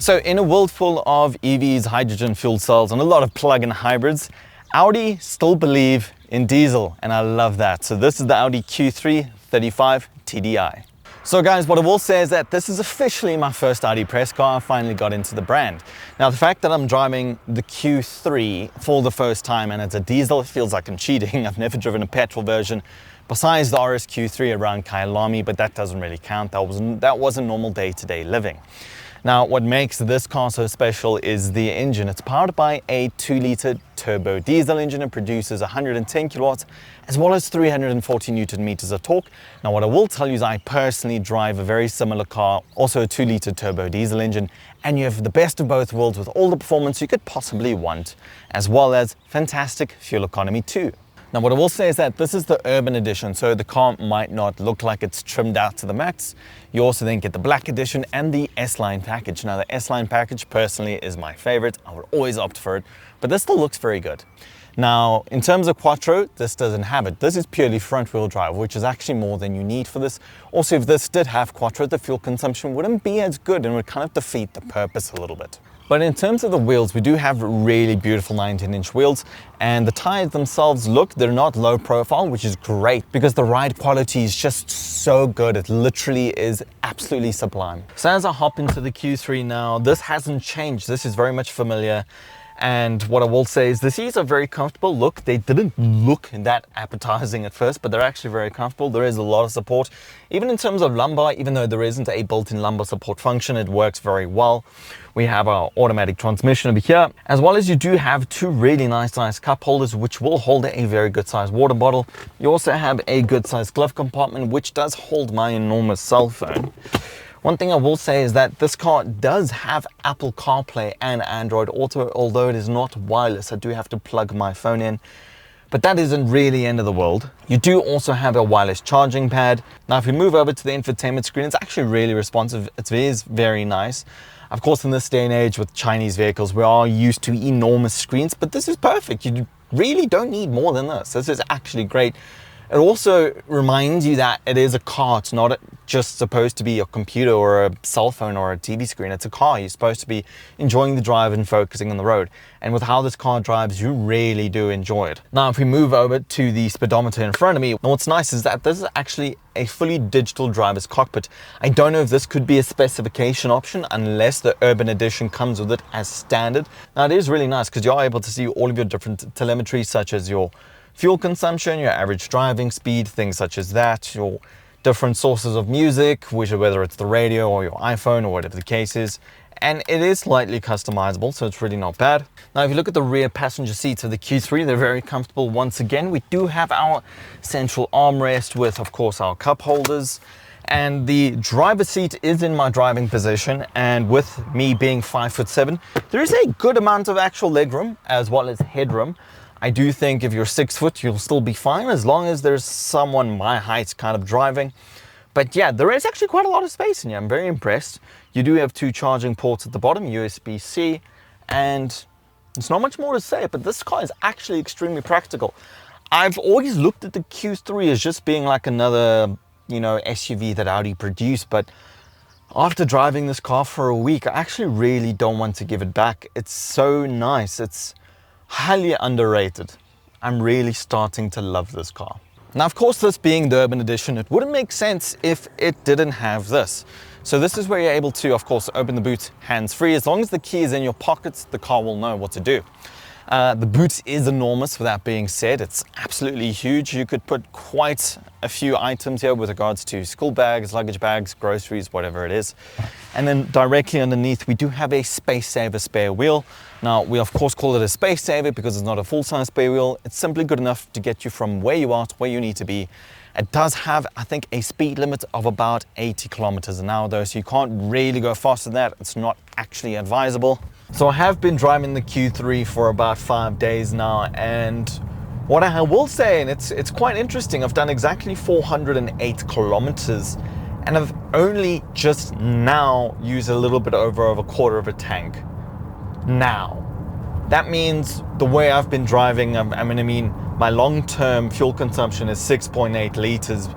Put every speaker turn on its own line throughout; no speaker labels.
So in a world full of EVs, hydrogen fuel cells, and a lot of plug-in hybrids, Audi still believe in diesel, and I love that. So this is the Audi Q3 35 TDI. So guys, what I will say is that this is officially my first Audi press car. I finally got into the brand. Now the fact that I'm driving the Q3 for the first time and it's a diesel, it feels like I'm cheating. I've never driven a petrol version besides the RS Q3 around Kyalami, but that doesn't really count. That wasn't normal day-to-day living. Now, what makes this car so special is the engine. It's powered by a 2-litre turbo diesel engine. It produces 110 kilowatts as well as 340 Newton meters of torque. Now, what I will tell you is I personally drive a very similar car, also a 2-litre turbo diesel engine, and you have the best of both worlds with all the performance you could possibly want, as well as fantastic fuel economy too. Now, what I will say is that this is the urban edition, so the car might not look like it's trimmed out to the max. You also then get the black edition and the S-Line package. Now, the S-Line package personally is my favorite. I would always opt for it, but this still looks very good. Now, in terms of Quattro, this doesn't have it. This is purely front-wheel drive, which is actually more than you need for this. Also, if this did have Quattro, the fuel consumption wouldn't be as good and would kind of defeat the purpose a little bit. But in terms of the wheels, we do have really beautiful 19-inch wheels, and the tires themselves they're not low profile, which is great because the ride quality is just so good. It literally is absolutely sublime. So as I hop into the Q3 now, this hasn't changed. This is very much familiar. And what I will say is the seats are very comfortable. Look, they didn't look that appetizing at first, but they're actually very comfortable. There is a lot of support. Even in terms of lumbar, even though there isn't a built-in lumbar support function, it works very well. We have our automatic transmission over here, as well as you do have two really nice size cup holders, which will hold a very good sized water bottle. You also have a good sized glove compartment, which does hold my enormous cell phone. One thing I will say is that this car does have Apple CarPlay and Android Auto, although it is not wireless. I do have to plug my phone in, but that isn't really the end of the world. You do also have a wireless charging pad. Now, if we move over to the infotainment screen, it's actually really responsive. It is very nice. Of course, in this day and age with Chinese vehicles, we are used to enormous screens, but this is perfect. You really don't need more than this. This is actually great. It also reminds you that it is a car. It's not just supposed to be a computer or a cell phone or a TV screen. It's a car. You're supposed to be enjoying the drive and focusing on the road. And with how this car drives, you really do enjoy it. Now, if we move over to the speedometer in front of me, what's nice is that this is actually a fully digital driver's cockpit. I don't know if this could be a specification option unless the Urban Edition comes with it as standard. Now, it is really nice because you're able to see all of your different telemetry, such as your fuel consumption, your average driving speed, things such as that, your different sources of music, whether it's the radio or your iPhone or whatever the case is. And it is slightly customizable, so it's really not bad. Now, if you look at the rear passenger seats of the Q3, they're very comfortable. Once again, we do have our central armrest with, of course, our cup holders. And the driver's seat is in my driving position, and with me being 5'7", there is a good amount of actual legroom as well as headroom. I do think if you're 6 foot, you'll still be fine as long as there's someone my height kind of driving. But yeah, there is actually quite a lot of space in here. I'm very impressed. You do have two charging ports at the bottom, USB-C, and there's not much more to say, but this car is actually extremely practical. I've always looked at the Q3 as just being like another, SUV that Audi produced, but after driving this car for a week, I actually really don't want to give it back. It's so nice. It's highly underrated. I'm really starting to love this car. Now, of course, this being the Urban Edition, it wouldn't make sense if it didn't have this. So this is where you're able to, of course, open the boot hands-free. As long as the key is in your pockets, the car will know what to do. The boot is enormous. With that being said, it's absolutely huge. You could put quite a few items here with regards to school bags, luggage bags, groceries, whatever it is. And then directly underneath, we do have a space saver spare wheel. Now, we of course call it a space saver because it's not a full-size spare wheel. It's simply good enough to get you from where you are to where you need to be. It does have, I think, a speed limit of about 80 kilometers an hour though, so you can't really go faster than that. It's not actually advisable. So I have been driving the Q3 for about 5 days now, and what I will say, and it's quite interesting, I've done exactly 408 kilometers, and I've only just now used a little bit over a quarter of a tank. Now, that means the way I've been driving, my long-term fuel consumption is 6.8 liters,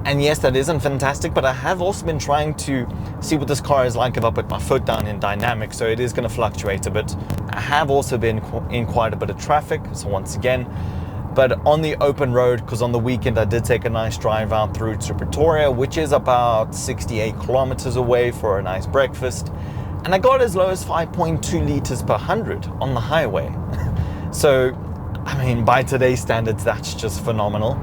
And yes, that isn't fantastic, but I have also been trying to see what this car is like if I put my foot down in dynamic, so it is going to fluctuate a bit. I have also been in quite a bit of traffic, so once again, but on the open road, because on the weekend I did take a nice drive out through to Pretoria, which is about 68 kilometers away for a nice breakfast, and I got as low as 5.2 liters per 100 on the highway. So, I mean, by today's standards, that's just phenomenal.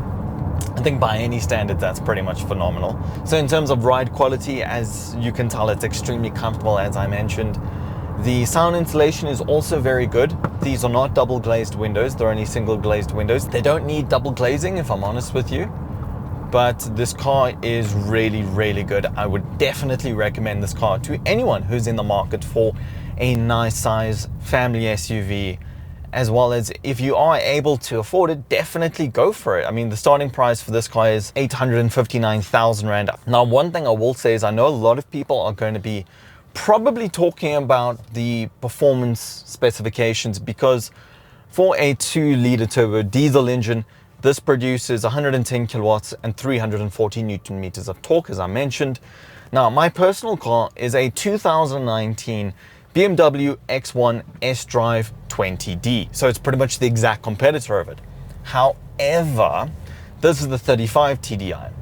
I think by any standard, that's pretty much phenomenal. So in terms of ride quality, as you can tell, it's extremely comfortable, as I mentioned. The sound insulation is also very good. These are not double glazed windows, they're only single glazed windows. They don't need double glazing, if I'm honest with you. But this car is really, really good. I would definitely recommend this car to anyone who's in the market for a nice size family SUV. As well as if you are able to afford it, definitely go for it. I mean, the starting price for this car is 859,000 Rand. Now, one thing I will say is I know a lot of people are going to be probably talking about the performance specifications, because for a 2-liter turbo diesel engine, this produces 110 kilowatts and 340 Newton meters of torque, as I mentioned. Now, my personal car is a 2019 BMW X1 S-Drive 20D. So it's pretty much the exact competitor of it. However, this is the 35 TDI.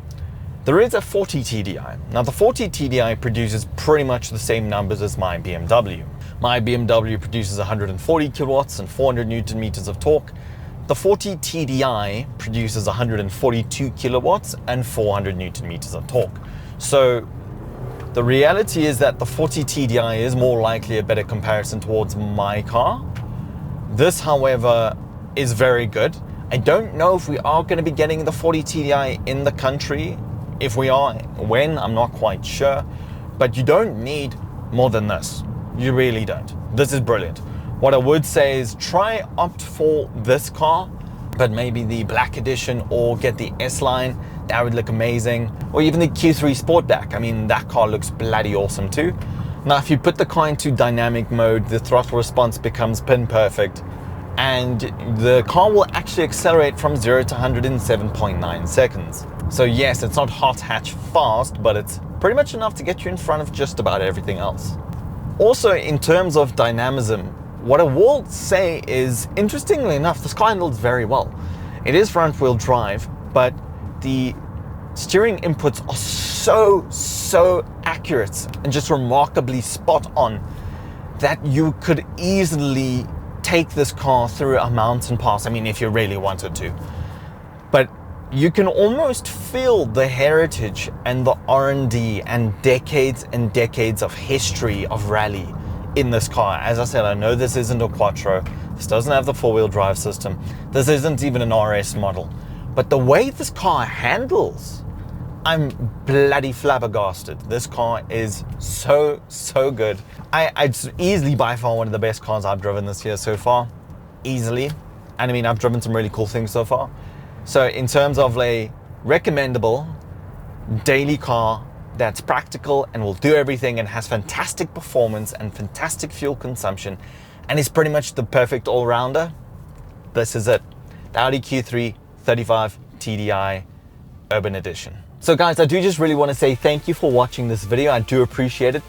There is a 40 TDI. Now the 40 TDI produces pretty much the same numbers as my BMW. My BMW produces 140 kilowatts and 400 Newton meters of torque. The 40 TDI produces 142 kilowatts and 400 Newton meters of torque. So the reality is that the 40 TDI is more likely a better comparison towards my car. This, however, is very good. I don't know if we are going to be getting the 40 TDI in the country. If we are, when, I'm not quite sure. But you don't need more than this. You really don't. This is brilliant. What I would say is try opt for this car, but maybe the black edition, or get the S-Line. That would look amazing. Or even the Q3 Sportback. I mean, that car looks bloody awesome too. Now, if you put the car into dynamic mode, the throttle response becomes pin perfect, and the car will actually accelerate from 0 to 100 in 7.9 seconds. So yes, it's not hot hatch fast, but it's pretty much enough to get you in front of just about everything else. Also, in terms of dynamism, what I will say is, interestingly enough, this car handles very well. It is front wheel drive, but the steering inputs are so accurate and just remarkably spot on that you could easily take this car through a mountain pass. I mean, if you really wanted to. But you can almost feel the heritage and the R&D and decades of history of rally in this car. As I said, I know this isn't a Quattro. This doesn't have the four-wheel drive system. This isn't even an RS model. But the way this car handles, I'm bloody flabbergasted. This car is so good. It's easily by far one of the best cars I've driven this year so far. Easily. And I mean, I've driven some really cool things so far. So in terms of a recommendable daily car that's practical and will do everything and has fantastic performance and fantastic fuel consumption and is pretty much the perfect all-rounder, this is it. The Audi Q3 35 TDI Urban Edition. So guys, I do just really want to say thank you for watching this video. I do appreciate it.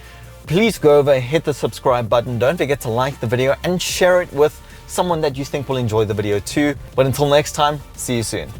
Please go over, hit the subscribe button. Don't forget to like the video and share it with someone that you think will enjoy the video too. But until next time, see you soon.